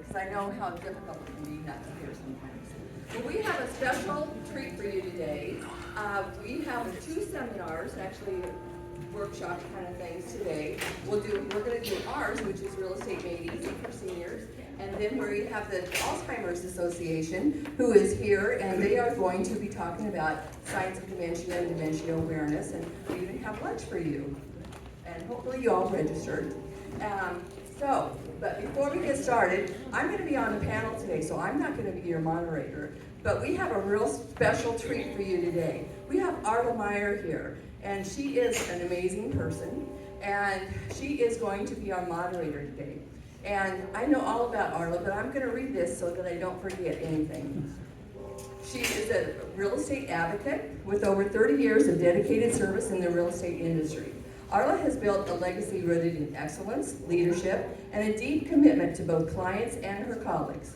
because I know how difficult it can be not to hear sometimes. Well, we have a special treat for you today. We have two seminars, actually workshop kind of things today. We're going to do ours, which is Real Estate Made Easy for seniors. And then we have the Alzheimer's Association, who is here, and they are going to be talking about signs of dementia and dementia awareness, and we even have lunch for you. And hopefully you all registered. But before we get started, I'm going to be on the panel today, so I'm not going to be your moderator. But we have a real special treat for you today. We have Arla Meyer here, and she is an amazing person, and she is going to be our moderator today. And I know all about Arla, but I'm going to read this so that I don't forget anything. She is a real estate advocate with over 30 years of dedicated service in the real estate industry. Arla has built a legacy rooted in excellence, leadership, and a deep commitment to both clients and her colleagues.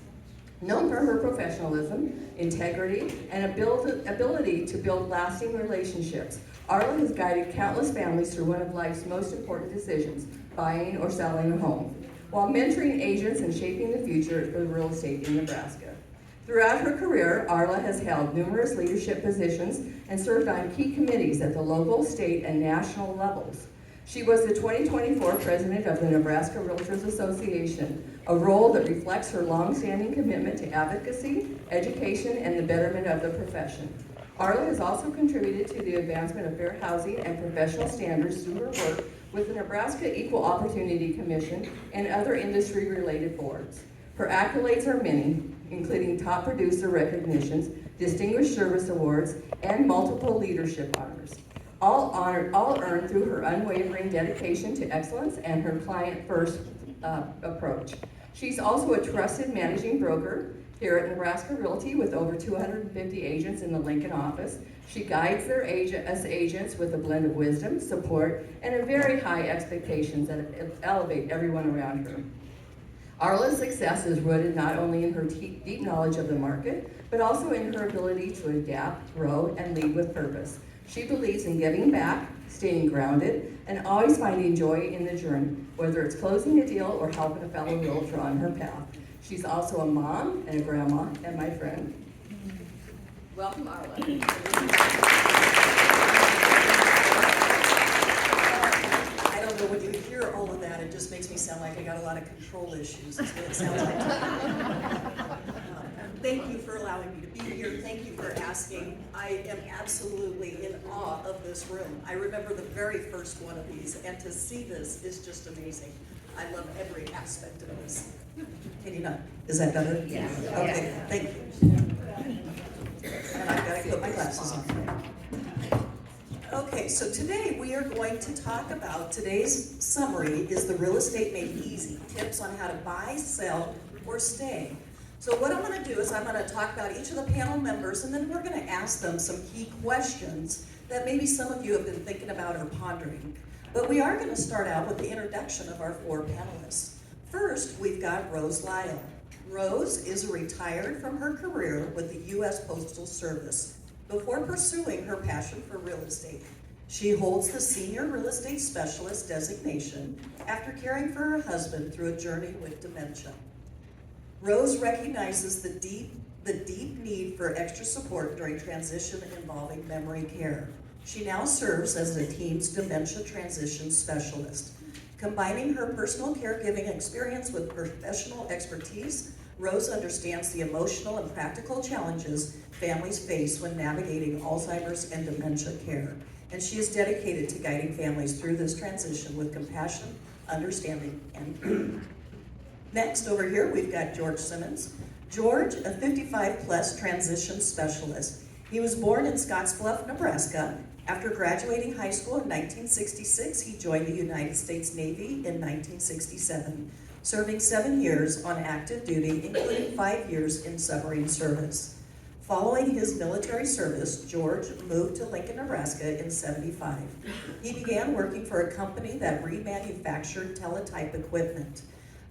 Known for her professionalism, integrity, and ability to build lasting relationships, Arla has guided countless families through one of life's most important decisions, buying or selling a home, while mentoring agents and shaping the future for real estate in Nebraska. Throughout her career, Arla has held numerous leadership positions and served on key committees at the local, state, and national levels. She was the 2024 president of the Nebraska Realtors Association, a role that reflects her long-standing commitment to advocacy, education, and the betterment of the profession. Arla has also contributed to the advancement of fair housing and professional standards through her work with the Nebraska Equal Opportunity Commission and other industry-related boards. Her accolades are many, including top producer recognitions, distinguished service awards, and multiple leadership honors. All earned through her unwavering dedication to excellence and her client-first approach. She's also a trusted managing broker here at Nebraska Realty with over 250 agents in the Lincoln office. She guides us agents with a blend of wisdom, support, and a very high expectations that elevate everyone around her. Arla's success is rooted not only in her deep knowledge of the market, but also in her ability to adapt, grow, and lead with purpose. She believes in giving back, staying grounded, and always finding joy in the journey, whether it's closing a deal or helping a fellow realtor on her path. She's also a mom and a grandma and my friend. Welcome, Arla. I don't know, when you hear all of that, it just makes me sound like I got a lot of control issues. That's what it sounds like. Thank you for allowing me to be here. Thank you for asking. I am absolutely in awe of this room. I remember the very first one of these, and to see this is just amazing. I love every aspect of this. Can you not? Is that better? Yeah. Okay, thank you. And I've got to put my glasses on. Okay, so today we are going to talk about, today's summary is the Real Estate Made Easy, tips on how to buy, sell, or stay. So what I'm going to do is I'm going to talk about each of the panel members, and then we're going to ask them some key questions that maybe some of you have been thinking about or pondering. But we are going to start out with the introduction of our four panelists. First, we've got Rose Lyle. Rose is retired from her career with the U.S. Postal Service before pursuing her passion for real estate. She holds the Senior Real Estate Specialist designation after caring for her husband through a journey with dementia. Rose recognizes the deep need for extra support during transition involving memory care. She now serves as the team's dementia transition specialist. Combining her personal caregiving experience with professional expertise, Rose understands the emotional and practical challenges families face when navigating Alzheimer's and dementia care. And she is dedicated to guiding families through this transition with compassion, understanding, and Next, over here, we've got George Simmons. George, a 55-plus transition specialist. He was born in Scottsbluff, Nebraska. After graduating high school in 1966, he joined the United States Navy in 1967, serving 7 years on active duty, including 5 years in submarine service. Following his military service, George moved to Lincoln, Nebraska in '75. He began working for a company that remanufactured teletype equipment.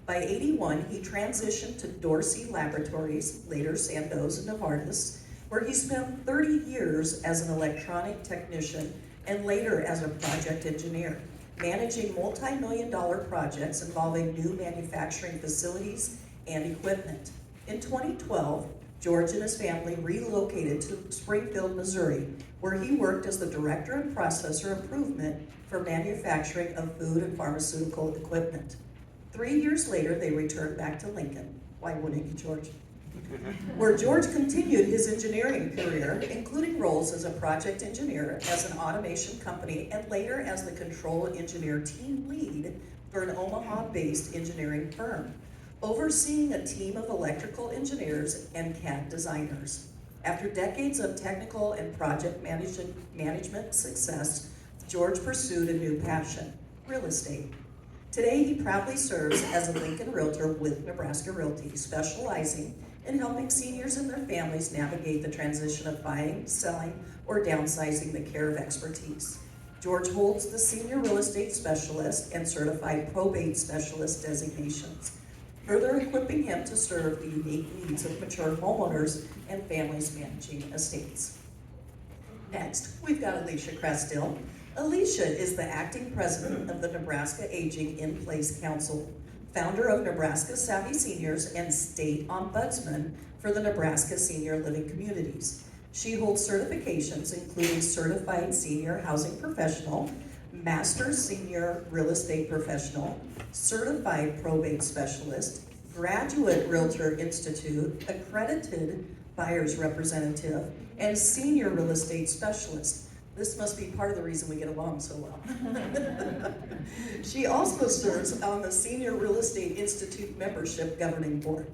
By '81, he transitioned to Dorsey Laboratories, later Sandoz and Novartis, where he spent 30 years as an electronic technician and later as a project engineer, managing multi-million-dollar projects involving new manufacturing facilities and equipment. In 2012, George and his family relocated to Springfield, Missouri, where he worked as the director and processor improvement for manufacturing of food and pharmaceutical equipment. 3 years later, they returned back to Lincoln. Why wouldn't you, George? Where George continued his engineering career, including roles as a project engineer as an automation company and later as the control engineer team lead for an Omaha-based engineering firm, overseeing a team of electrical engineers and CAD designers. After decades of technical and project management success, George pursued a new passion, real estate. Today, he proudly serves as a Lincoln Realtor with Nebraska Realty, specializing in helping seniors and their families navigate the transition of buying, selling, or downsizing the care of expertise. George holds the Senior Real Estate Specialist and Certified Probate Specialist designations, further equipping him to serve the unique needs of mature homeowners and families managing estates. Next, we've got Alicia Crestill. Alicia is the acting president of the Nebraska Aging in Place Council, founder of Nebraska Savvy Seniors, and state ombudsman for the Nebraska Senior Living Communities. She holds certifications including Certified Senior Housing Professional, Master Senior Real Estate Professional, Certified Probate Specialist, Graduate Realtor Institute, Accredited Buyer's Representative, and Senior Real Estate Specialist. This must be part of the reason we get along so well. She also serves on the Senior Real Estate Institute Membership Governing Board.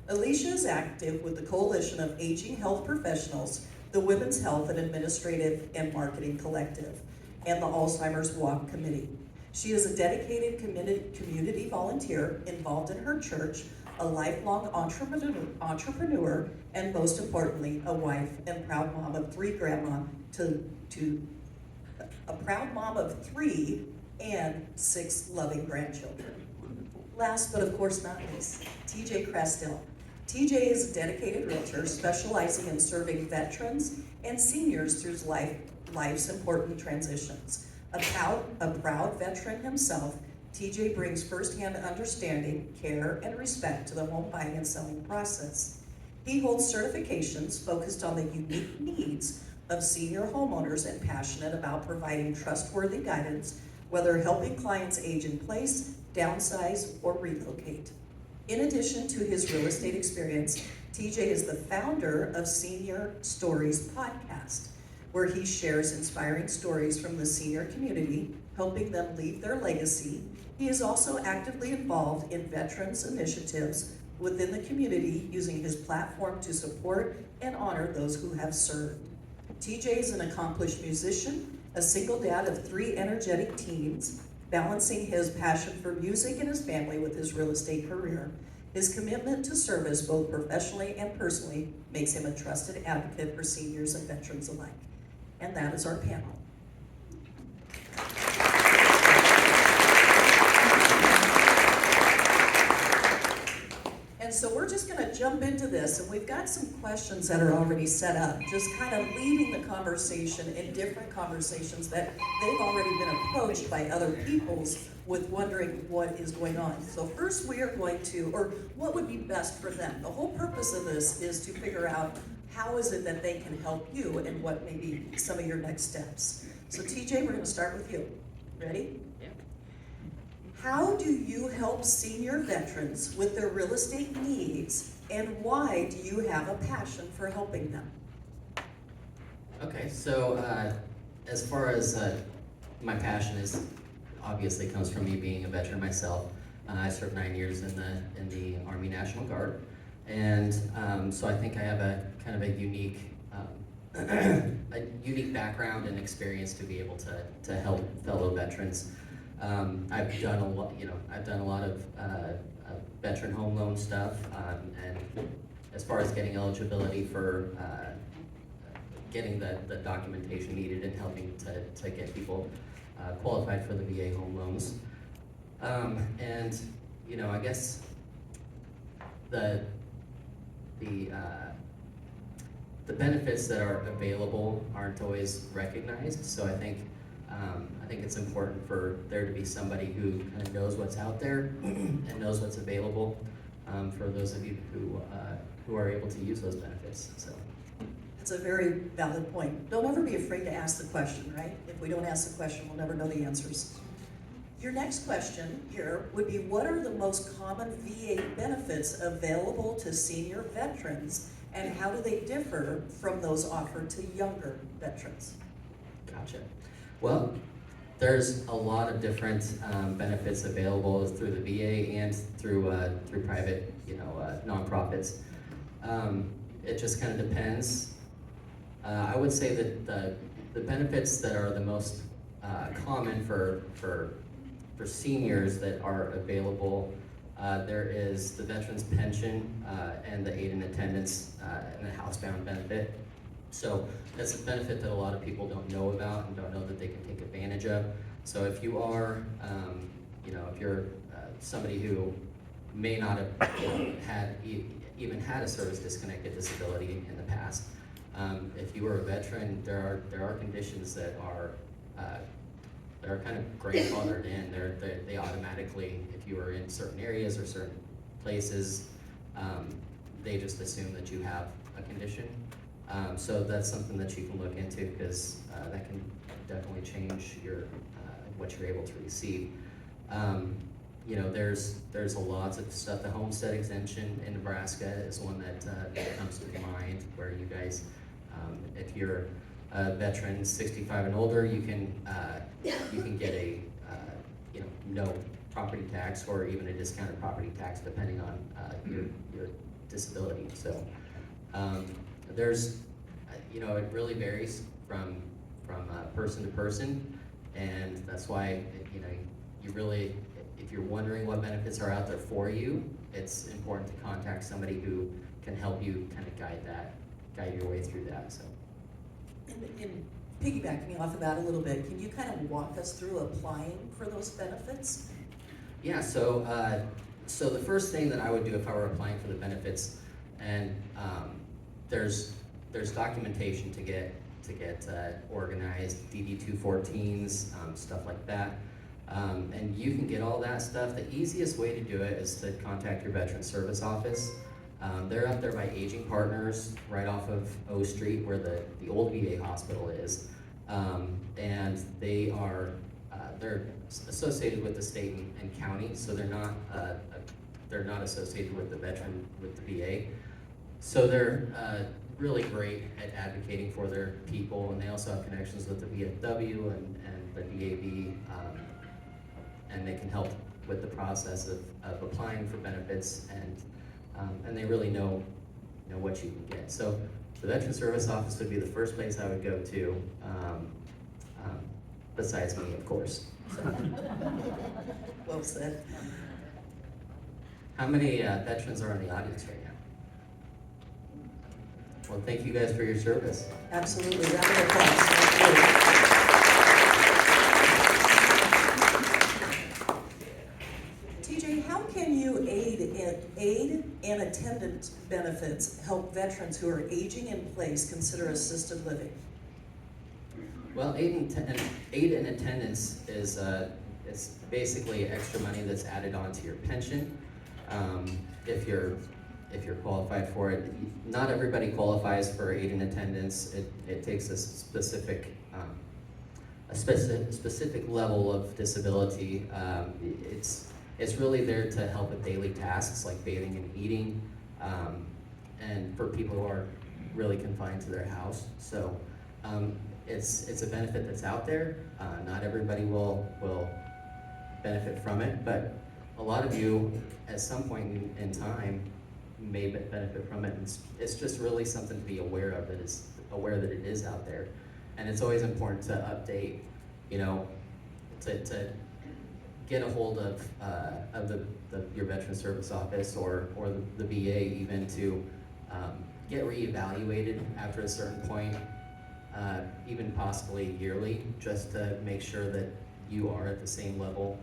Alicia is active with the Coalition of Aging Health Professionals, the Women's Health and Administrative and Marketing Collective, and the Alzheimer's Walk Committee. She is a dedicated community volunteer involved in her church, a lifelong entrepreneur, and most importantly, a wife and proud mom of three a proud mom of 3 and 6 loving grandchildren. Last but of course not least, TJ Crestill. TJ is a dedicated realtor specializing in serving veterans and seniors through life's important transitions. A proud veteran himself, TJ brings firsthand understanding, care, and respect to the home buying and selling process. He holds certifications focused on the unique needs of senior homeowners and passionate about providing trustworthy guidance, whether helping clients age in place, downsize, or relocate. In addition to his real estate experience, TJ is the founder of Senior Stories podcast, where he shares inspiring stories from the senior community, helping them leave their legacy. He is also actively involved in veterans initiatives within the community, using his platform to support and honor those who have served. TJ is an accomplished musician, a single dad of 3 energetic teens, balancing his passion for music and his family with his real estate career. His commitment to service, both professionally and personally, makes him a trusted advocate for seniors and veterans alike. And that is our panel. And so we're just going to jump into this, and we've got some questions that are already set up, just kind of leading the conversation in different conversations that they've already been approached by other peoples with wondering what is going on. So first we are going to, or what would be best for them. The whole purpose of this is to figure out how is it that they can help you and what may be some of your next steps. So TJ, we're going to start with you. Ready? How do you help senior veterans with their real estate needs, and why do you have a passion for helping them? Okay, so as far as my passion is, obviously comes from me being a veteran myself. I served 9 years in the Army National Guard, and so I think I have a kind of a unique background and experience to be able to help fellow veterans. I've done a lot of veteran home loan stuff, and as far as getting eligibility for getting the documentation needed and helping to get people qualified for the VA home loans. And I guess the benefits that are available aren't always recognized, so I think it's important for there to be somebody who kind of knows what's out there and knows what's available. for those of you who are able to use those benefits. So. It's a very valid point. Don't ever be afraid to ask the question, right? If we don't ask the question, we'll never know the answers. Your next question here would be, what are the most common VA benefits available to senior veterans, and how do they differ from those offered to younger veterans? Gotcha. Well, there's a lot of different benefits available through the VA and through private, nonprofits. It just kind of depends. I would say that the benefits that are the most common for seniors that are available, there is the veterans pension and the aid in attendance and the housebound benefit. So that's a benefit that a lot of people don't know about and don't know that they can take advantage of. So if you are, if you're somebody who may not have even had a service-disconnected disability in the past, if you are a veteran, there are conditions that are kind of grandfathered in. They automatically, if you are in certain areas or certain places, they just assume that you have a condition. So that's something that you can look into, because that can definitely change what you're able to receive. There's a lot of stuff. The homestead exemption in Nebraska is one that comes to mind, where you guys, if you're a veteran 65 and older, you can get a no property tax, or even a discounted property tax, depending on your disability. So there's it really varies from person to person, and that's why you really, if you're wondering what benefits are out there for you, it's important to contact somebody who can help you kind of guide your way through that. So. In piggybacking off of that a little bit, can you kind of walk us through applying for those benefits? Yeah, so the first thing that I would do if I were applying for the benefits, and there's documentation to get organized, DD-214s, stuff like that, and you can get all that stuff. The easiest way to do it is to contact your Veteran Service Office. They're up there by Aging Partners, right off of O Street, where the old VA hospital is, and they're associated with the state and county, so they're not associated with the VA. So they're really great at advocating for their people, and they also have connections with the VFW and the VAB, and they can help with the process of applying for benefits, and they really know what you can get. So the Veteran Service Office would be the first place I would go to, besides me, of course. So. Well said. How many veterans are in the audience right now? Well, thank you guys for your service. Absolutely. Round of applause. Thank you. TJ, how can you aid and attendance benefits help veterans who are aging in place consider assisted living? Well, aid and attendance is basically extra money that's added onto your pension. If you're qualified for it, not everybody qualifies for aid and attendance. It takes a specific level of disability. It's really there to help with daily tasks like bathing and eating, and for people who are really confined to their house. So it's a benefit that's out there. Not everybody will benefit from it, but a lot of you at some point in time may benefit from it. It's just really something to be aware of, that it is out there. And it's always important to update, to get a hold of your Veteran Service Office or the VA, even to get reevaluated after a certain point, even possibly yearly, just to make sure that you are at the same level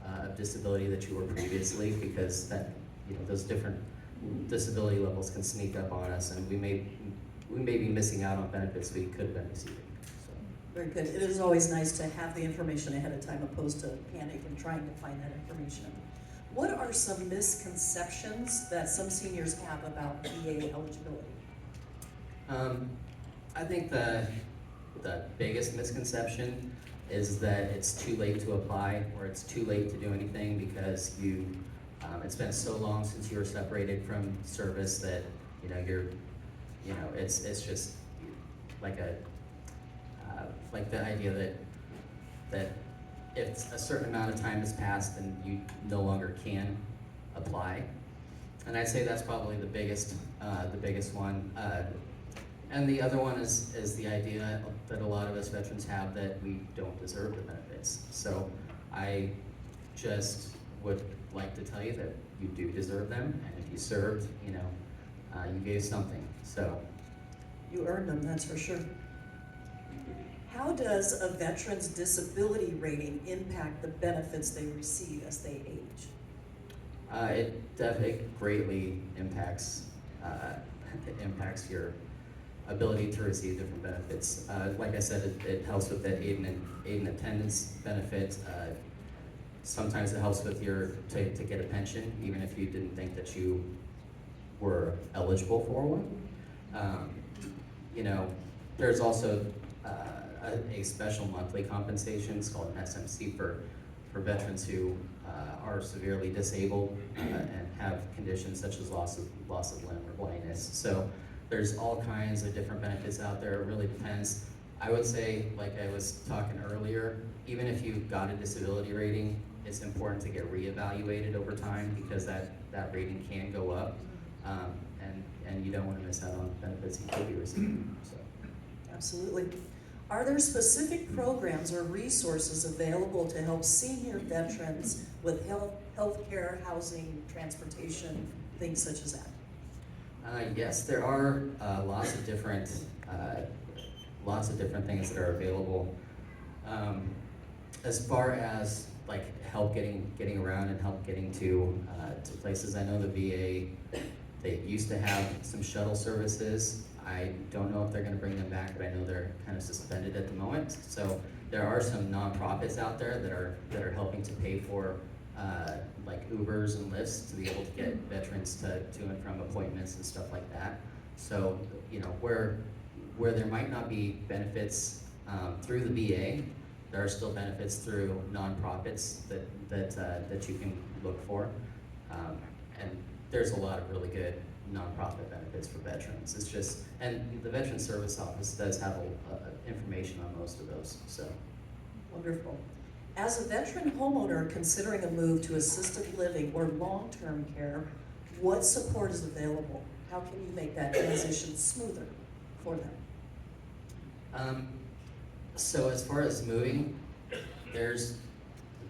of disability that you were previously, because those different disability levels can sneak up on us, and we may be missing out on benefits we could have been receiving. So. Very good. It is always nice to have the information ahead of time, opposed to panic and trying to find that information. What are some misconceptions that some seniors have about VA eligibility? I think the biggest misconception is that it's too late to apply or it's too late to do anything because it's been so long since you were separated from service that it's just like like the idea that if a certain amount of time has passed then you no longer can apply. And I'd say that's probably the biggest one. And the other one is the idea that a lot of us veterans have that we don't deserve the benefits. So I just would like to tell you that you do deserve them, and if you served, you gave something. So You earned them, that's for sure. How does a veteran's disability rating impact the benefits they receive as they age? It definitely greatly impacts your ability to receive different benefits. Like I said, it helps with that aid and attendance benefit. Sometimes it helps with to get a pension, even if you didn't think that you were eligible for one. There's also a special monthly compensation. It's called an SMC for veterans who are severely disabled and have conditions such as loss of limb or blindness. So there's all kinds of different benefits out there. It really depends. I would say, like I was talking earlier, even if you got a disability rating, it's important to get reevaluated over time because that rating can go up, and you don't want to miss out on benefits you could be receiving. So. Absolutely. Are there specific programs or resources available to help senior veterans with healthcare, housing, transportation, things such as that? Yes, there are lots of different things that are available. As far as like help getting around and help getting to places, I know the VA, they used to have some shuttle services. I don't know if they're going to bring them back, but I know they're kind of suspended at the moment. So there are some nonprofits out there that are helping to pay for like Ubers and Lyfts to be able to get veterans to and from appointments and stuff like that. So where there might not be benefits through the VA, there are still benefits through nonprofits that you can look for, and there's a lot of really good nonprofit benefits for veterans. It's just, and the Veteran Service Office does have information on most of those. So Wonderful. As a veteran homeowner considering a move to assisted living or long-term care, what support is available? How can you make that transition smoother for them? So as far as moving, there's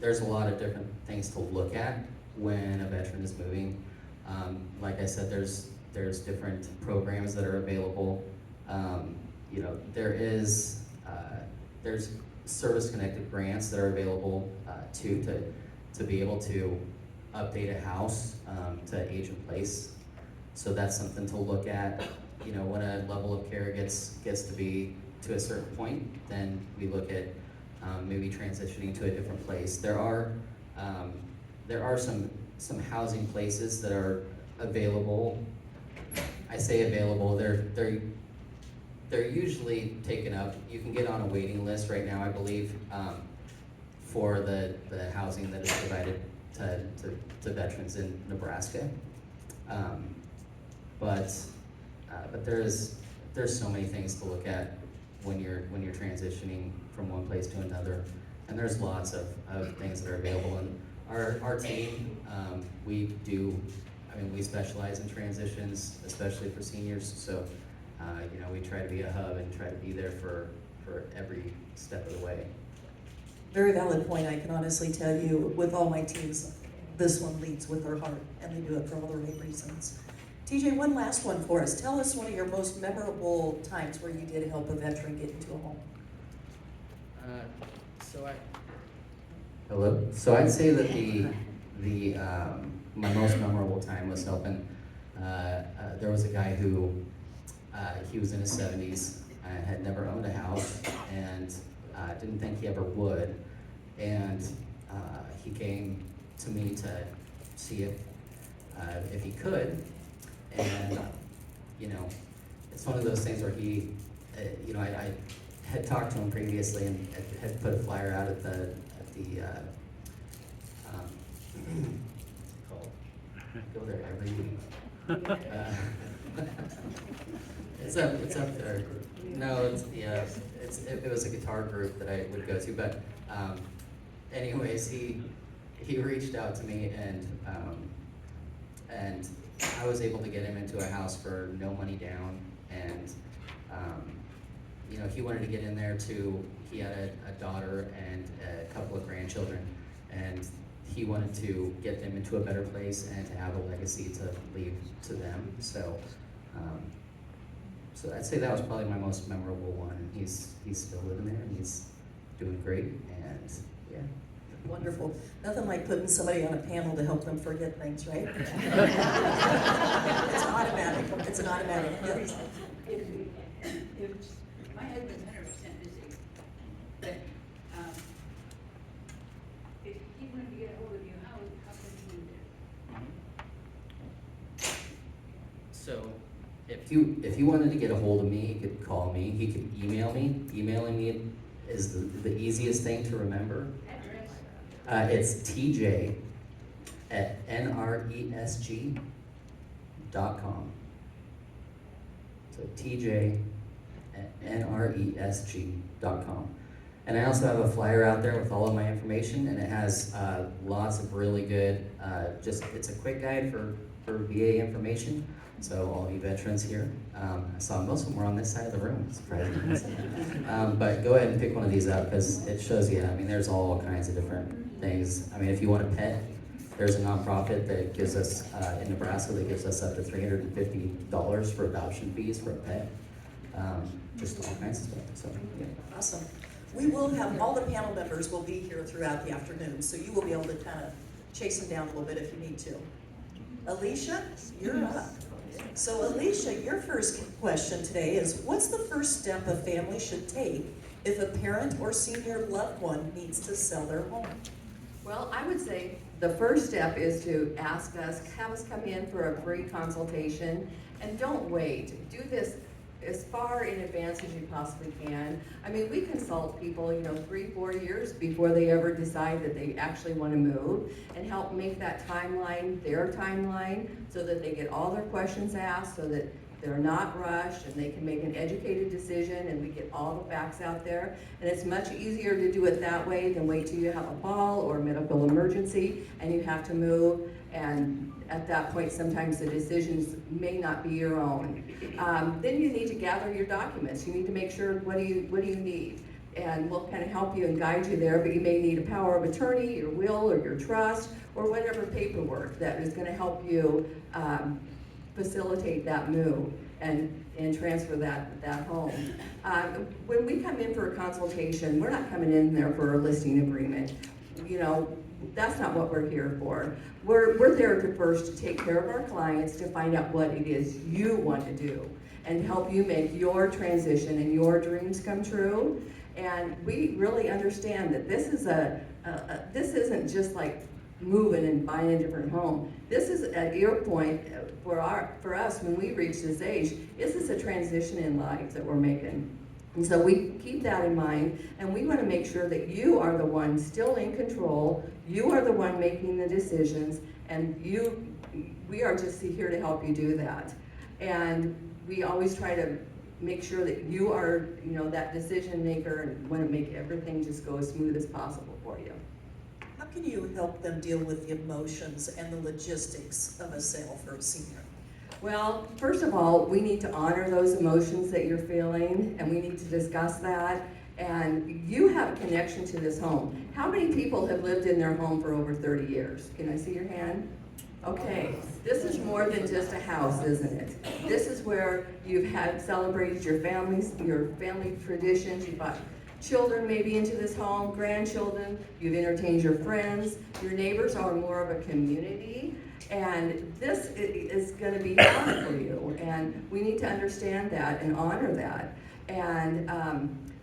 a lot of different things to look at when a veteran is moving. Like I said, there's different programs that are available. There's service-connected grants that are available too to be able to update a house to age in place. So that's something to look at. When a level of care gets to be to a certain point, then we look at maybe transitioning to a different place. There are some housing places that are available. I say available. They're usually taken up. You can get on a waiting list right now, I believe, for the housing that is provided to veterans in Nebraska. But there's so many things to look at when you're transitioning from one place to another, and there's lots of things that are available. And our team, we specialize in transitions, especially for seniors. So we try to be a hub and try to be there for every step of the way. Very valid point. I can honestly tell you, with all my teams, this one leads with their heart, and they do it for all the right reasons. TJ, one last one for us. Tell us one of your most memorable times where you did help a veteran get into a home. So I'd say that my most memorable time was helping. There was a guy who he was in his 70s, had never owned a house, and didn't think he ever would. And he came to me see if he could. And, you know, it's one of those things where he, you know, I had talked to him previously and had put a flyer out at the what's it called? Go there every week. It's up there. No, it was a guitar group that I would go to, but anyways, he reached out to me and I was able to get him into a house for no money down, and you know, he wanted to get in there too. He had a daughter and a couple of grandchildren, and he wanted to get them into a better place and to have a legacy to leave to them. So, so I'd say that was probably my most memorable one. And he's still living there and he's doing great. And yeah. Wonderful. Nothing like putting somebody on a panel to help them forget things, right? It's automatic. It's an automatic. Yes. If my husband's 100% busy, but if he wanted to get a hold of you, how could he do that? So if you wanted to get a hold of me, he could call me. He could email me. Emailing me is the easiest thing to remember. It's TJ at nresg.com. So TJ at nresg.com. And I also have a flyer out there with all of my information, and it has lots of really good, it's a quick guide for VA information. So all you veterans here, I saw most of them were on this side of the room, surprisingly. But go ahead and pick one of these up because it shows you, I mean, there's all kinds of different things. I mean, if you want a pet, there's a nonprofit that gives us, in Nebraska, that gives us up to $350 for adoption fees for a pet. Just all kinds of stuff, so, yeah. Awesome. We will have, all the panel members will be here throughout the afternoon, so you will be able to kind of chase them down a little bit if you need to. Alicia, you're up. So Alicia, your first question today is, what's the first step a family should take if a parent or senior loved one needs to sell their home? Well, I would say the first step is to ask us, have us come in for a free consultation, and don't wait. Do this as far in advance as you possibly can. I mean, we consult people, 3-4 years before they ever decide that they actually want to move, and help make that timeline their timeline so that they get all their questions asked, so that they're not rushed and they can make an educated decision, and we get all the facts out there. And it's much easier to do it that way than wait till you have a fall or a medical emergency and you have to move. And at that point, sometimes the decisions may not be your own. Then you need to gather your documents. You need to make sure, what do you need? And we'll kind of help you and guide you there, but you may need a power of attorney, your will, or your trust, or whatever paperwork that is going to help you facilitate that move and transfer that home. When we come in for a consultation, we're not coming in there for a listing agreement. That's not what we're here for. We're there to first take care of our clients, to find out what it is you want to do and help you make your transition and your dreams come true. And we really understand that this is this isn't just like moving and buying a different home. This is at your point for us when we reach this age. This is a transition in life that we're making. And so we keep that in mind, and we want to make sure that you are the one still in control, you are the one making the decisions, and we are just here to help you do that. And we always try to make sure that you are, that decision maker, and want to make everything just go as smooth as possible for you. How can you help them deal with the emotions and the logistics of a sale for a senior? Well, first of all, we need to honor those emotions that you're feeling, and we need to discuss that. And you have a connection to this home. How many people have lived in their home for over 30 years? Can I see your hand? Okay, this is more than just a house, isn't it? This is where you've celebrated your family traditions. You've brought children maybe into this home, grandchildren. You've entertained your friends. Your neighbors are more of a community. And this is going to be hard for you, and we need to understand that and honor that. And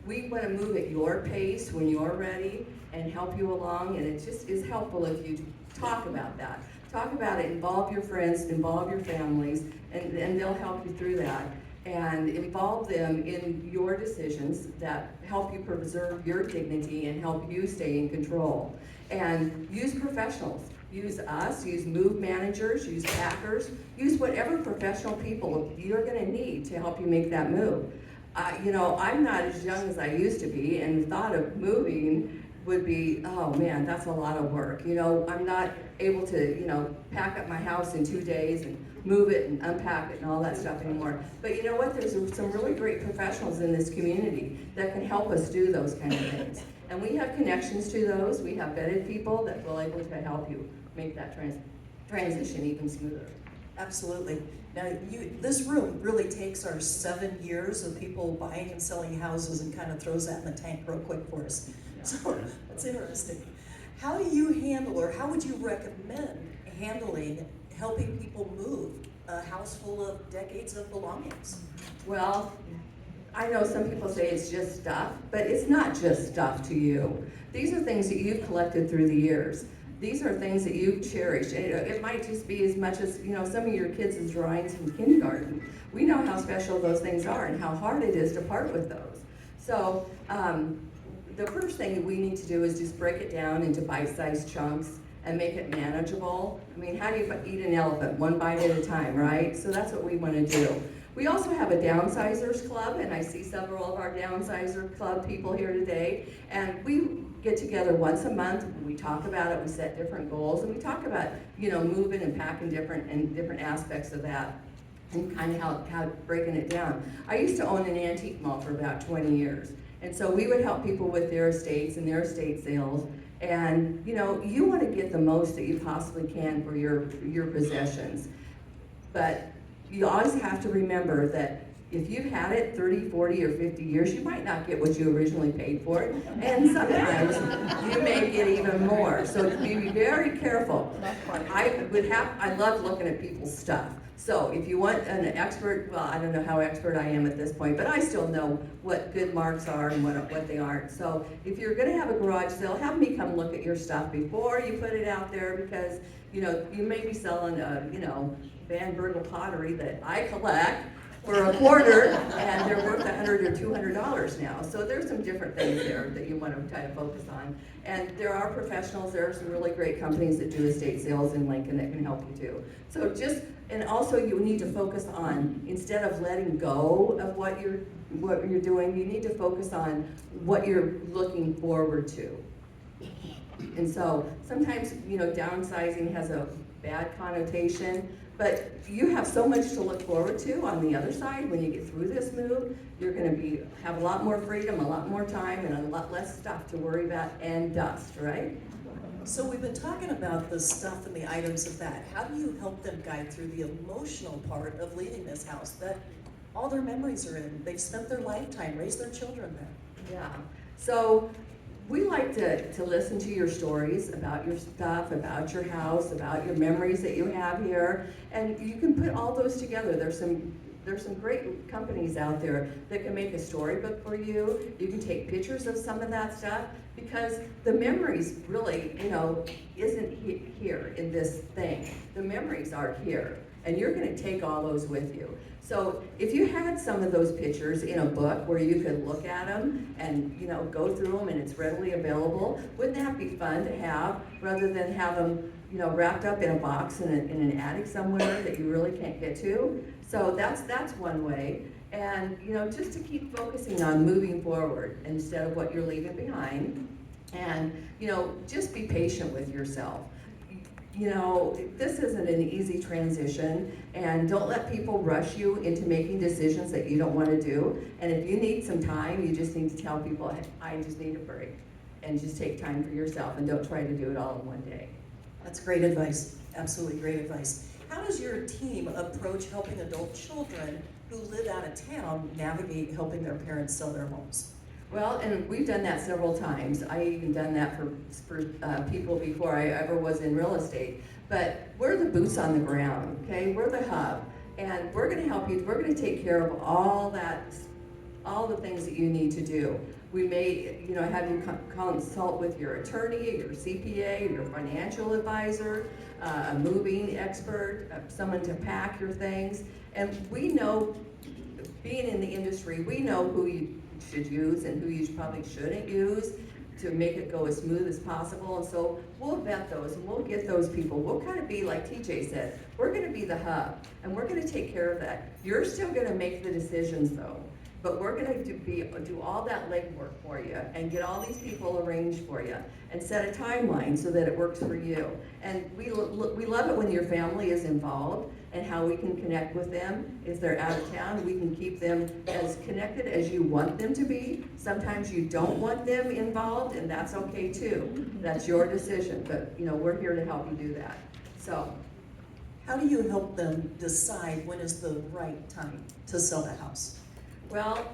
we want to move at your pace when you're ready and help you along, and it just is helpful if you talk about that. Talk about it, involve your friends, involve your families, and they'll help you through that. And involve them in your decisions that help you preserve your dignity and help you stay in control. And use professionals. Use us, use move managers, use packers, use whatever professional people you're gonna need to help you make that move. You know, I'm not as young as I used to be, and the thought of moving would be, oh man, that's a lot of work. You know, I'm not able to, you know, pack up my house in 2 days and move it and unpack it and all that stuff anymore. But you know what, there's some really great professionals in this community that can help us do those kind of things. And we have connections to those, we have vetted people that will able to help you make that transition even smoother. Absolutely. Now, this room really takes our 7 years of people buying and selling houses and kind of throws that in the tank real quick for us. Yeah. So that's interesting. How do you handle, or how would you recommend handling helping people move a house full of decades of belongings? Well, I know some people say it's just stuff, but it's not just stuff to you. These are things that you've collected through the years. These are things that you've cherished. It might just be as much as, you know, some of your kids' drawings from kindergarten. We know how special those things are and how hard it is to part with those. So the first thing that we need to do is just break it down into bite-sized chunks and make it manageable. I mean, how do you eat an elephant? One bite at a time, right? So that's what we want to do. We also have a downsizers club, and I see several of our downsizer club people here today. And we get together once a month. We talk about it. We set different goals, and we talk about, you know, moving and packing different aspects of that, and kind of how breaking it down. I used to own an antique mall for about 20 years, and so we would help people with their estates and their estate sales. And you know, you want to get the most that you possibly can for your possessions, but you always have to remember that if you've had it 30, 40, or 50 years, you might not get what you originally paid for it, and sometimes you may get even more. So be very careful. I love looking at people's stuff. So if you want an expert, well, I don't know how expert I am at this point, but I still know what good marks are and what they aren't. So if you're gonna have a garage sale, have me come look at your stuff before you put it out there, because you know, you may be selling you know, Van Bergel pottery that I collect for a quarter, and they're worth $100 or $200 now. So there's some different things there that you want to kind of focus on. And there are professionals, there are some really great companies that do estate sales in Lincoln that can help you too. So and also you need to focus on, instead of letting go of what you're doing, you need to focus on what you're looking forward to. And so sometimes, you know, downsizing has a bad connotation, but you have so much to look forward to on the other side. When you get through this move, you're going to have a lot more freedom, a lot more time, and a lot less stuff to worry about and dust, right? So we've been talking about the stuff and the items of that. How do you help them guide through the emotional part of leaving this house that all their memories are in? They've spent their lifetime, raised their children there. Yeah. So we like to listen to your stories about your stuff, about your house, about your memories that you have here, and you can put all those together. There's some great companies out there that can make a storybook for you. You can take pictures of some of that stuff, because the memories really, you know, isn't here in this thing. The memories are here, and you're going to take all those with you. So if you had some of those pictures in a book where you could look at them and, you know, go through them and it's readily available, wouldn't that be fun to have, rather than have them, you know, wrapped up in a box in an attic somewhere that you really can't get to? So that's one way. And, you know, just to keep focusing on moving forward instead of what you're leaving behind. And, you know, just be patient with yourself. You know, this isn't an easy transition, and don't let people rush you into making decisions that you don't want to do. And if you need some time, you just need to tell people, hey, I just need a break, and just take time for yourself, and don't try to do it all in one day. That's great advice, absolutely great advice. How does your team approach helping adult children who live out of town navigate helping their parents sell their homes? Well, and we've done that several times. I even done that for people before I ever was in real estate. But we're the boots on the ground, okay? We're the hub, and we're gonna help you. We're gonna take care of all the things that you need to do. We may, have you consult with your attorney, your CPA, your financial advisor, a moving expert, someone to pack your things. And we know, being in the industry, we know who you should use and who you probably shouldn't use to make it go as smooth as possible. And so we'll vet those and we'll get those people. We'll kind of be like TJ said, we're going to be the hub and we're going to take care of that. You're still going to make the decisions though, but we're going to do all that legwork for you and get all these people arranged for you and set a timeline so that it works for you. And we love it when your family is involved and how we can connect with them. If they're out of town, we can keep them as connected as you want them to be. Sometimes you don't want them involved, and that's okay too. That's your decision, but we're here to help you do that. So, How do you help them decide when is the right time to sell the house? well,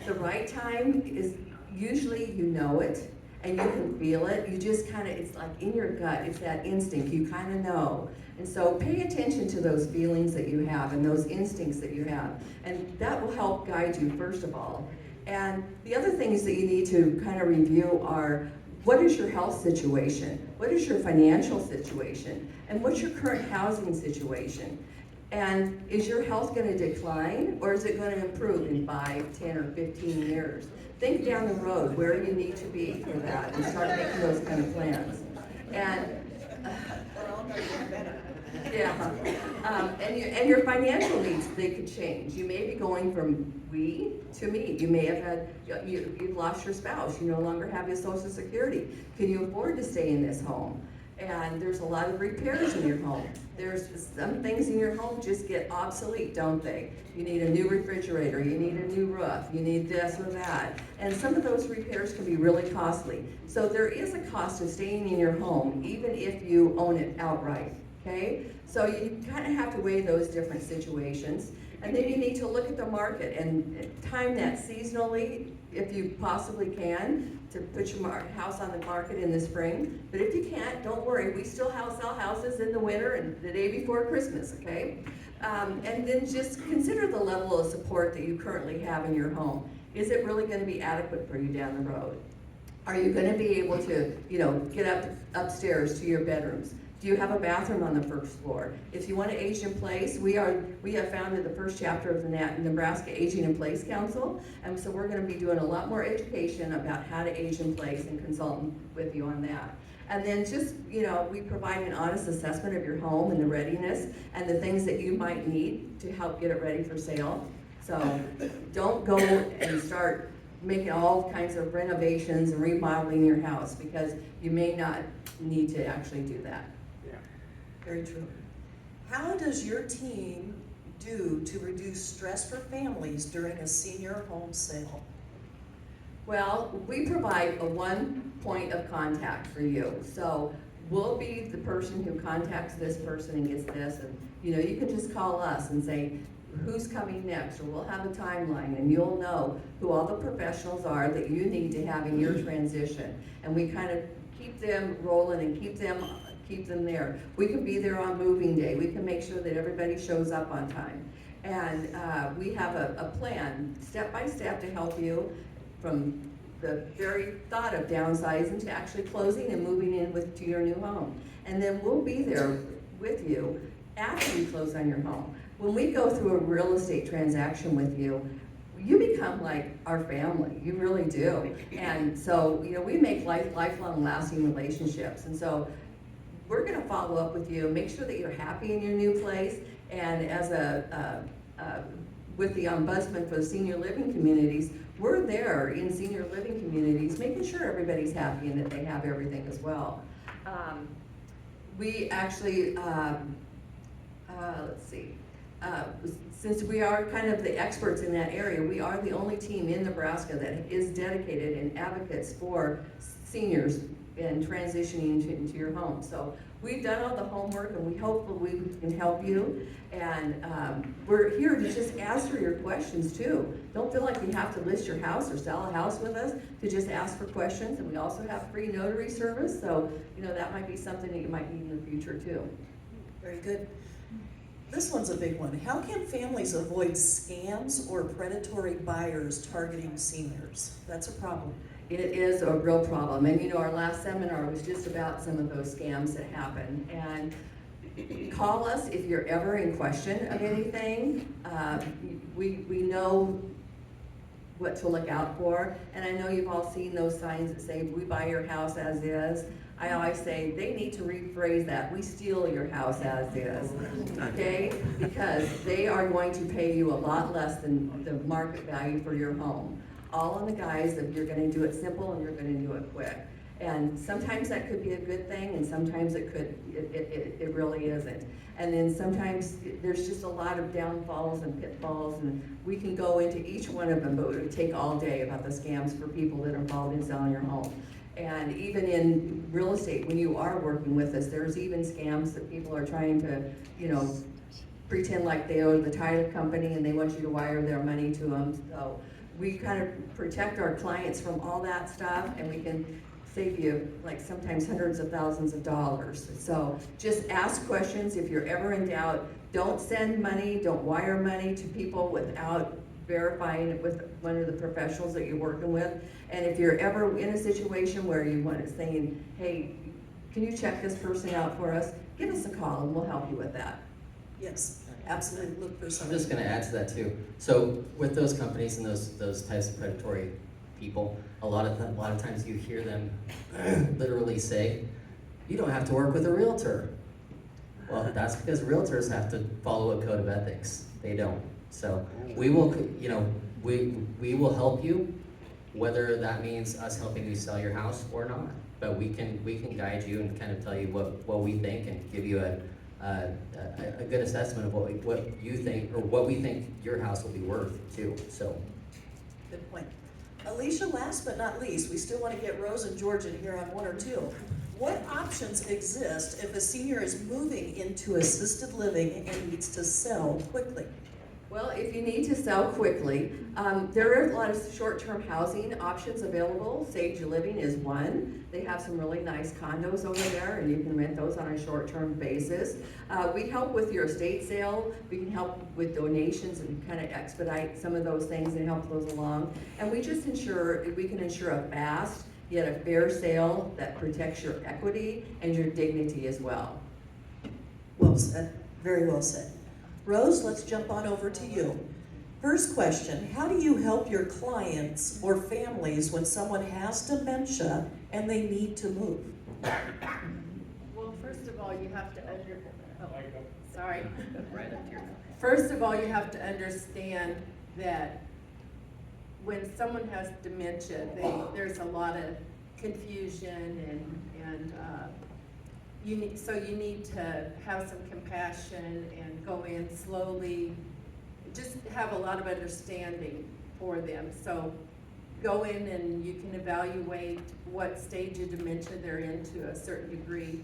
the right time is usually you know it and you can feel it. You just it's like in your gut, it's that instinct, you kind of know. And so pay attention to those feelings that you have and those instincts that you have. And that will help guide you, first of all. And the other things that you need to kind of review are, what is your health situation? What is your financial situation? And what's your current housing situation? And is your health going to decline or is it going to improve in 5, 10, or 15 years? Think down the road where you need to be for that and start making those kind of plans. And and your financial needs, they could change. You may be going from we to me. You may have had, you've lost your spouse. You no longer have your Social Security. Can you afford to stay in this home? And there's a lot of repairs in your home. There's some things in your home just get obsolete, don't they? You need a new refrigerator, you need a new roof, you need this or that. And some of those repairs can be really costly. So there is a cost of staying in your home, even if you own it outright, okay? So you kind of have to weigh those different situations. And then you need to look at the market and time that seasonally, if you possibly can, to put your house on the market in the spring. But if you can't, don't worry. We still sell houses in the winter and the day before Christmas, okay? And then just consider the level of support that you currently have in your home. Is it really going to be adequate for you down the road? Are you going to be able to, get upstairs to your bedrooms? Do you have a bathroom on the first floor? If you want to age in place, we have founded the first chapter of the Nebraska Aging in Place Council, and so we're going to be doing a lot more education about how to age in place and consulting with you on that. And then just, we provide an honest assessment of your home and the readiness and the things that you might need to help get it ready for sale. So don't go and start making all kinds of renovations and remodeling your house because you may not need to actually do that. Very true. How does your team do to reduce stress for families during a senior home sale? Well, we provide a one point of contact for you. So we'll be the person who contacts this person and gets this. And you can just call us and say, who's coming next? Or we'll have a timeline and you'll know who all the professionals are that you need to have in your transition. And we kind of keep them rolling and keep them there. We can be there on moving day. We can make sure that everybody shows up on time. And we have a plan, step by step, to help you from the very thought of downsizing to actually closing and moving in to your new home. And then we'll be there with you after you close on your home. When we go through a real estate transaction with you, you become like our family. You really do. And so, we make lifelong lasting relationships. And so we're going to follow up with you, make sure that you're happy in your new place, and as with the ombudsman for the senior living communities, we're there in senior living communities, making sure everybody's happy and that they have everything as well. We actually, let's see, since we are kind of the experts in that area, we are the only team in Nebraska that is dedicated and advocates for seniors and transitioning into your home. So we've done all the homework and we hope that we can help you. And we're here to just answer your questions too. Don't feel like you have to list your house or sell a house with us, to just ask for questions. And we also have free notary service. So, that might be something that you might need in the future too. Very good. This one's a big one. How can families avoid scams or predatory buyers targeting seniors? That's a problem. It is a real problem, and you know, our last seminar was just about some of those scams that happen. And call us if you're ever in question of anything. We know what to look out for, and I know you've all seen those signs that say, "We buy your house as is." I always say, they need to rephrase that, "We steal your house as is," okay? Because they are going to pay you a lot less than the market value for your home. All in the guise of you're gonna do it simple and you're gonna do it quick. And sometimes that could be a good thing, and sometimes it really isn't. And then sometimes there's just a lot of downfalls and pitfalls, and we can go into each one of them, but it would take all day about the scams for people that are involved in selling your home. And even in real estate, when you are working with us, there's even scams that people are trying to, you know, pretend like they owe the title company and they want you to wire their money to them. So we kind of protect our clients from all that stuff, and we can save you like sometimes hundreds of thousands of dollars. So just ask questions. If you're ever in doubt, don't send money, don't wire money to people without verifying it with one of the professionals that you're working with. And if you're ever in a situation where you want to saying, "Hey, can you check this person out for us?" Give us a call and we'll help you with that. Yes, absolutely. Look for I'm somebody. just gonna add to that too. So with those companies and those types of predatory people, a lot of times you hear them literally say, "You don't have to work with a realtor." Well, that's because realtors have to follow a code of ethics. They don't. So we will, you know, we will help you, whether that means us helping you sell your house or not. But we can guide you and kind of tell you what we think and give you a good assessment of what you think or what we think your house will be worth too. So. Good point. Alicia, last but not least, we still want to get Rose and George in here on one or two. What options exist if a senior is moving into assisted living and needs to sell quickly? Well, if you need to sell quickly, there are a lot of short-term housing options available. Sage Living is one. They have some really nice condos over there, and you can rent those on a short-term basis. We help with your estate sale. We can help with donations and kind of expedite some of those things and help those along. And we just we can ensure a fast yet a fair sale that protects your equity and your dignity as well. Well said. Very well said. Rose, let's jump on over to you. First question, how do you help your clients or families when someone has dementia and they need to move? Well, first of all, you have to First of all, you have to understand that when someone has dementia, there's a lot of confusion and you need to have some compassion and go in slowly, just have a lot of understanding for them. So go in and you can evaluate what stage of dementia they're in to a certain degree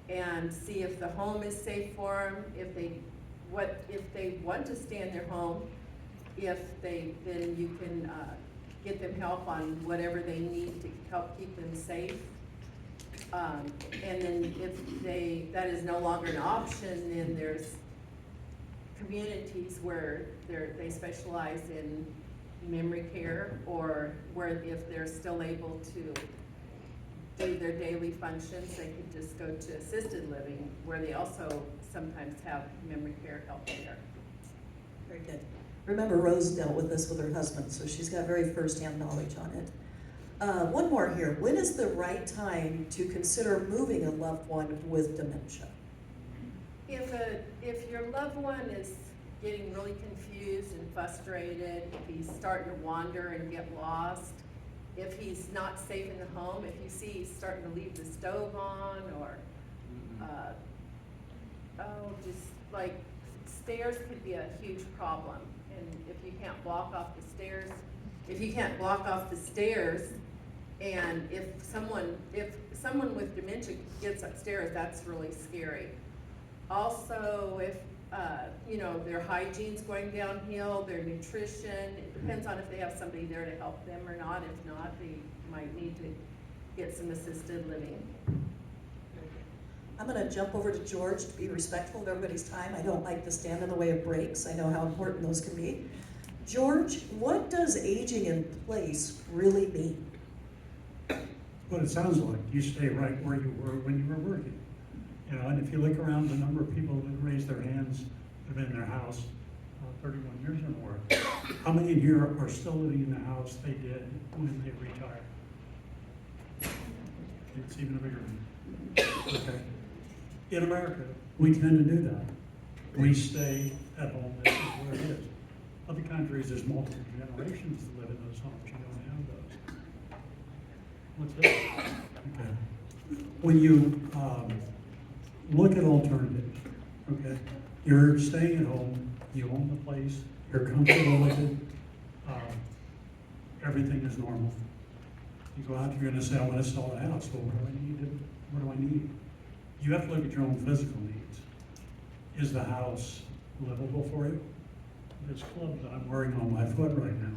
and see if the home is safe for them, if they want to stay in their home, then you can get them help on whatever they need to help keep them safe. And then if that is no longer an option, then there's communities where they specialize in memory care, or where if they're still able to do their daily functions, they could just go to assisted living, where they also sometimes have memory care help there. Very good. Remember, Rose dealt with this with her husband, so she's got very firsthand knowledge on it. One more here. When is the right time to consider moving a loved one with dementia? If your loved one is getting really confused and frustrated, if he's starting to wander and get lost, if he's not safe in the home, if you see he's starting to leave the stove on, or just like stairs could be a huge problem. And if you can't block off the stairs, and if someone with dementia gets upstairs, that's really scary. Also, if their hygiene's going downhill, their nutrition, it depends on if they have somebody there to help them or not. If not, they might need to get some assisted living. I'm gonna jump over to George to be respectful of everybody's time. I don't like to stand in the way of breaks. I know how important those can be. George, what does aging in place really mean? What it sounds like, you stay right where you were when you were working. You know, and if you look around the number of people that raise their hands, that have been in their house 31 years or more, how many in here are still living in the house they did when they retired? It's even a bigger one. Okay. In America, we tend to do that. We stay at home, this is where it is. Other countries, there's multiple generations that live in those homes, you don't have those. What's that? Okay. When you look at alternatives, okay, you're staying at home, you own the place, you're comfortable with it, everything is normal. You go out, you're gonna say, I wanna sell the house, well, what do I need? You have to look at your own physical needs. Is the house livable for you? This club that I'm wearing on my foot right now.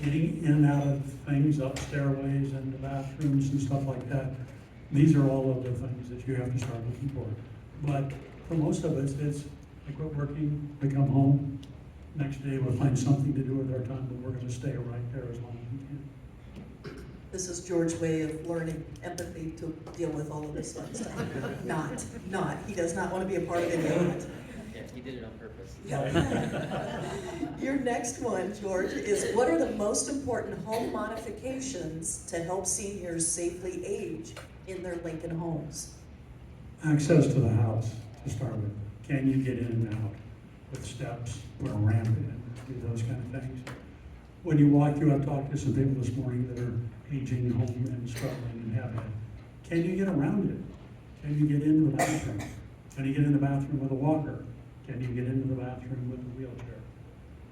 Getting in and out of things, up stairways and the bathrooms and stuff like that. These are all of the things that you have to start looking for. But for most of us, it's, I quit working, we come home, next day we'll find something to do with our time, but we're gonna stay right there as long as we can. This is George's way of learning empathy to deal with all of this fun stuff. Not. He does not want to be a part of any of it. Yeah, he did it on purpose. Yeah. Your next one, George, is what are the most important home modifications to help seniors safely age in their Lincoln homes? Access to the house, to start with. Can you get in and out with steps, put a ramp in, do those kind of things? When you walk through, I've talked to some people this morning that are aging home and struggling and have that. Can you get around it? Can you get into the bathroom? Can you get in the bathroom with a walker? Can you get into the bathroom with a wheelchair?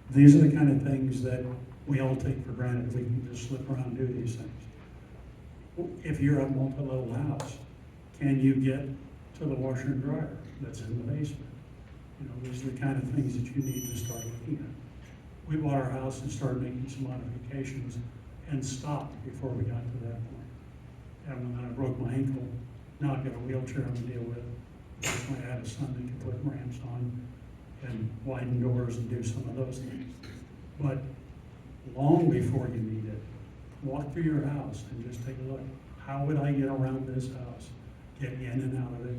These are the kind of things that we all take for granted. We can just slip around and do these things. If you're a multi-level house, can you get to the washer and dryer that's in the basement? You know, these are the kind of things that you need to start looking at. We bought our house and started making some modifications and stopped before we got to that point. And when I broke my ankle, now I've got a wheelchair to deal with. Recently I had a son that could put ramps on and widen doors and do some of those things. But long before you need it, walk through your house and just take a look. How would I get around this house, get in and out of it,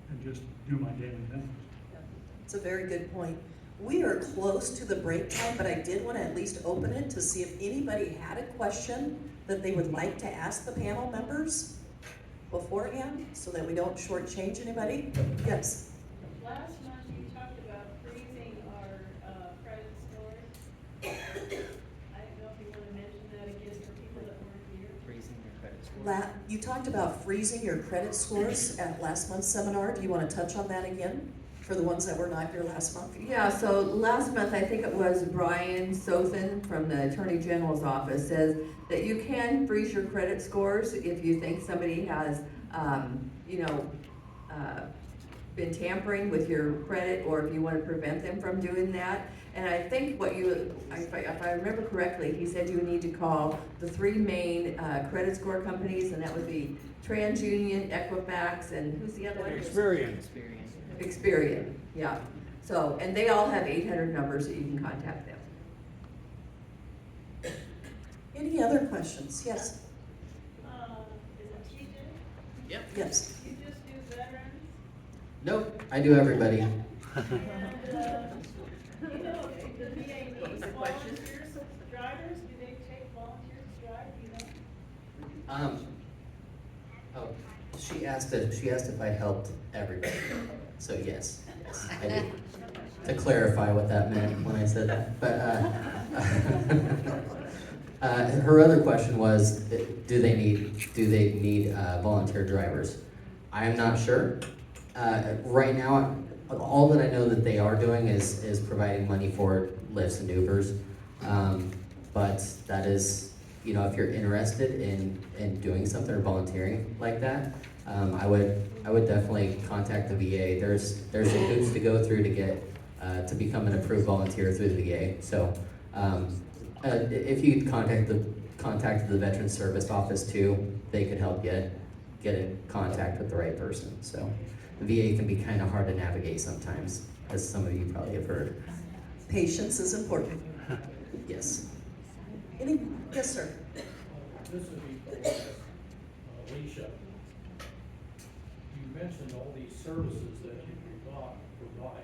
and just do my daily things? It's a very good point. We are close to the break time, but I did want to at least open it to see if anybody had a question that they would like to ask the panel members beforehand, so that we don't shortchange anybody. Yes? Last month you talked about freezing our credit scores. I don't know if you want to mention that again for people that weren't here. Freezing your credit score. You talked about freezing your credit scores at last month's seminar. Do you want to touch on that again for the ones that were not here last month? Yeah, so last month, I think it was Brian Sothen from the Attorney General's office says that you can freeze your credit scores if you think somebody has, been tampering with your credit, or if you want to prevent them from doing that. And I think if I remember correctly, he said you need to call the three main credit score companies, and that would be TransUnion, Equifax, and who's the other one? Experian, yeah. So, and they all have 800 numbers that you can contact them. Any other questions? Yes? Is it TJ? Yep. Yes. You just do veterans? Nope, I do everybody. And, you know, the VA needs volunteers, drivers, do they take volunteers to drive, you know? She asked if I helped everybody. So yes, I do. To clarify what that meant when I said that, but her other question was, do they need volunteer drivers? I am not sure. Right now, all that I know that they are doing is providing money for Lyfts and Ubers. But that is, you know, if you're interested in doing something or volunteering like that, I would definitely contact the VA. There's some hoops to go through to get to become an approved volunteer through the VA. So if you contact the Veterans Service Office too, they could help you get in contact with the right person. So the VA can be kind of hard to navigate sometimes, as some of you probably have heard. Patience is important. Yes. Yes, sir. This would be for Alicia. You mentioned all these services that you provide.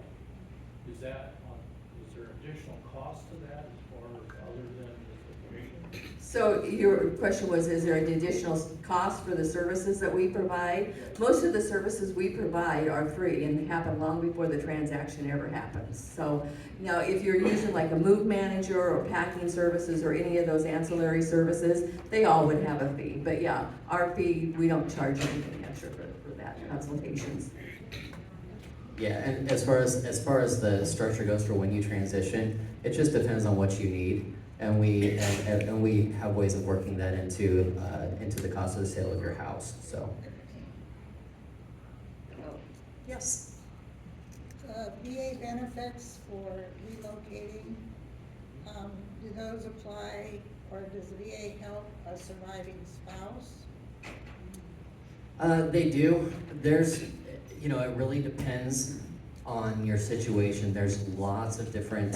Is there additional cost to that as far as other than the information? So your question was, is there an additional cost for the services that we provide? Most of the services we provide are free and happen long before the transaction ever happens. So now if you're using like a move manager or packing services or any of those ancillary services, they all would have a fee. But yeah, our fee, we don't charge anything extra for that consultations. Yeah, and as far as the structure goes for when you transition, it just depends on what you need. And we have ways of working that into the cost of the sale of your house. So Yes. VA benefits for relocating, do those apply, or does the VA help a surviving spouse? they do. There's, it really depends on your situation. There's lots of different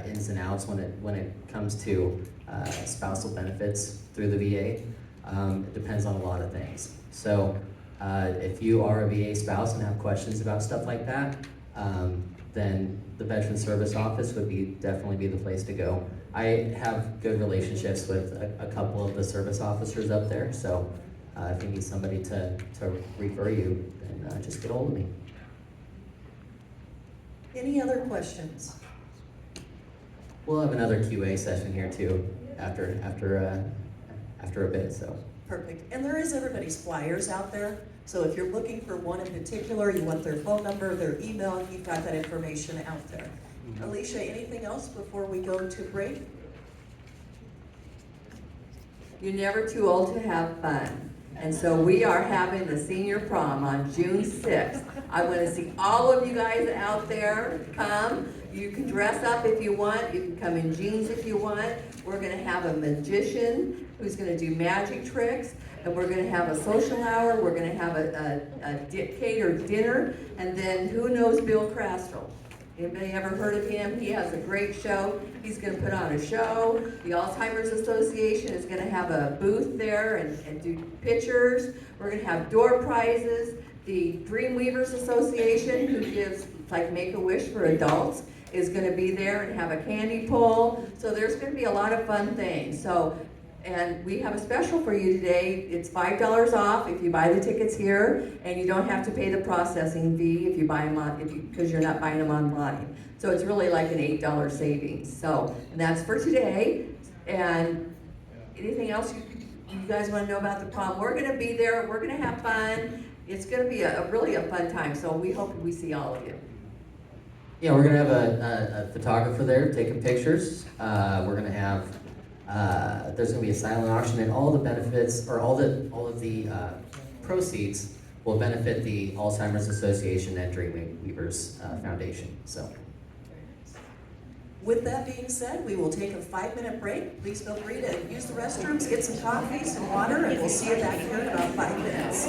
ins and outs when it comes to spousal benefits through the VA. It depends on a lot of things. So if you are a VA spouse and have questions about stuff like that, then the Veterans Service Office would definitely be the place to go. I have good relationships with a couple of the service officers up there, so if you need somebody to refer you, then just get hold of me. Any other questions? We'll have another QA session here too after a bit. So Perfect. And there is everybody's flyers out there. So if you're looking for one in particular, you want their phone number, their email, you've got that information out there. Alicia, anything else before we go to break? You're never too old to have fun. And so we are having the senior prom on June 6th. I want to see all of you guys out there come. You can dress up if you want. You can come in jeans if you want. We're going to have a magician who's going to do magic tricks. And we're going to have a social hour. We're going to have a catered dinner. And then who knows Bill Crastle? Anybody ever heard of him? He has a great show. He's going to put on a show. The Alzheimer's Association is going to have a booth there and do pictures. We're going to have door prizes. The Dreamweavers Association, who gives like Make-A-Wish for adults, is going to be there and have a candy pull. So there's going to be a lot of fun things. And we have a special for you today. It's $5 off if you buy the tickets here, and you don't have to pay the processing fee if you buy them because you're not buying them online. So it's really like an $8 savings. So, and that's for today. And anything else you guys want to know about the prom? We're going to be there. We're going to have fun. It's going to be really a fun time. So we hope we see all of you. yeah, we're gonna have a photographer there taking pictures. We're gonna have there's gonna be a silent auction, and all the benefits or all of the proceeds will benefit the Alzheimer's Association and Dreamweavers Foundation. So. With that being said, we will take a 5-minute break. Please feel free to use the restrooms, get some coffee, some water, and we'll see you back here in about 5 minutes.